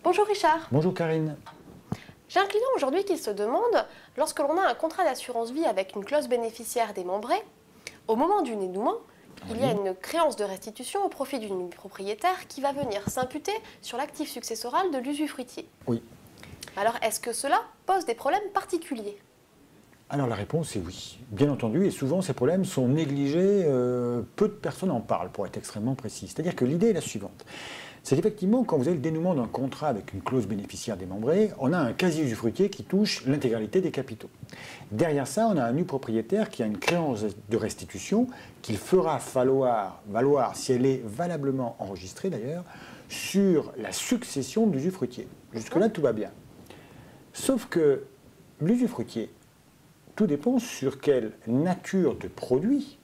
Bonjour Richard. Bonjour Karine. J'ai un client aujourd'hui qui se demande, lorsque l'on a un contrat d'assurance vie avec une clause bénéficiaire démembrée, au moment du dénouement, il y a une créance de restitution au profit du propriétaire qui va venir s'imputer sur l'actif successoral de l'usufruitier. Oui. Alors, est-ce que cela pose des problèmes particuliers? Alors la réponse est oui, bien entendu, et souvent ces problèmes sont négligés, peu de personnes en parlent pour être extrêmement précis. C'est-à-dire que l'idée est la suivante, c'est qu'effectivement quand vous avez le dénouement d'un contrat avec une clause bénéficiaire démembrée, on a un quasi-usufruitier qui touche l'intégralité des capitaux. Derrière ça, on a un nu propriétaire qui a une créance de restitution qu'il fera valoir, si elle est valablement enregistrée d'ailleurs, sur la succession de l'usufruitier. Jusque-là, tout va bien. Sauf que l'usufruitier, tout dépend sur quelle nature de produit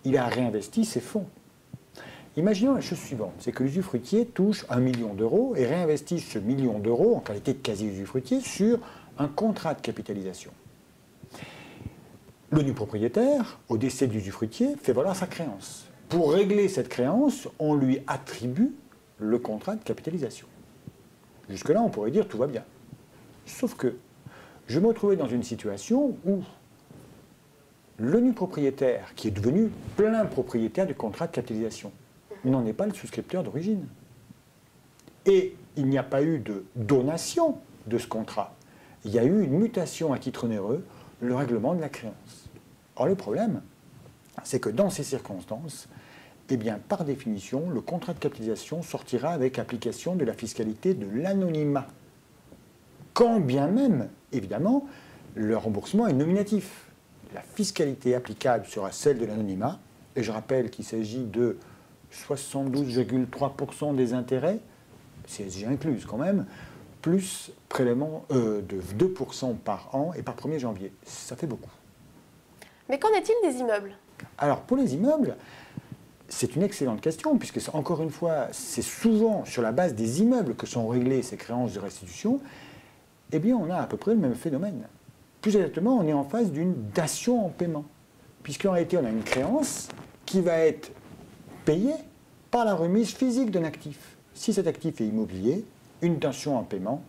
il a réinvesti ses fonds. Imaginons la chose suivante, c'est que l'usufruitier touche 1 million d'euros et réinvestit ce million d'euros en qualité de quasi-usufruitier sur un contrat de capitalisation. Le nu propriétaire, au décès de l'usufruitier, fait valoir sa créance. Pour régler cette créance, on lui attribue le contrat de capitalisation. Jusque-là, on pourrait dire tout va bien. Sauf que je me retrouvais dans une situation où le nu propriétaire, qui est devenu plein propriétaire du contrat de capitalisation, n'en est pas le souscripteur d'origine. Et il n'y a pas eu de donation de ce contrat. Il y a eu une mutation à titre onéreux, le règlement de la créance. Or, le problème, c'est que dans ces circonstances, eh bien, par définition, le contrat de capitalisation sortira avec application de la fiscalité de l'anonymat. Quand bien même, évidemment, le remboursement est nominatif. La fiscalité applicable sera celle de l'anonymat, et je rappelle qu'il s'agit de 72,3% des intérêts, CSG incluse quand même, plus prélèvement de 2% par an et par 1er janvier. Ça fait beaucoup. Mais qu'en est-il des immeubles? Alors, pour les immeubles, c'est une excellente question, puisque, encore une fois, c'est souvent sur la base des immeubles que sont réglées ces créances de restitution. Eh bien, on a à peu près le même phénomène. Plus exactement, on est en face d'une dation en paiement, puisqu'en réalité, on a une créance qui va être payée par la remise physique d'un actif. Si cet actif est immobilier, une dation en paiement,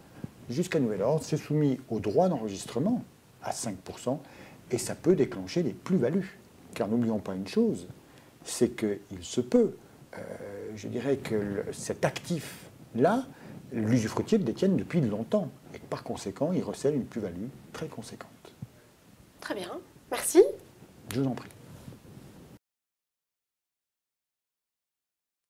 jusqu'à nouvel ordre, c'est soumis au droit d'enregistrement à 5%, et ça peut déclencher des plus-values. Car n'oublions pas une chose, c'est qu'il se peut, je dirais que cet actif-là, l'usufruitier le détienne depuis longtemps. Et par conséquent, il recèle une plus-value très conséquente. Très bien. Merci. Je vous en prie.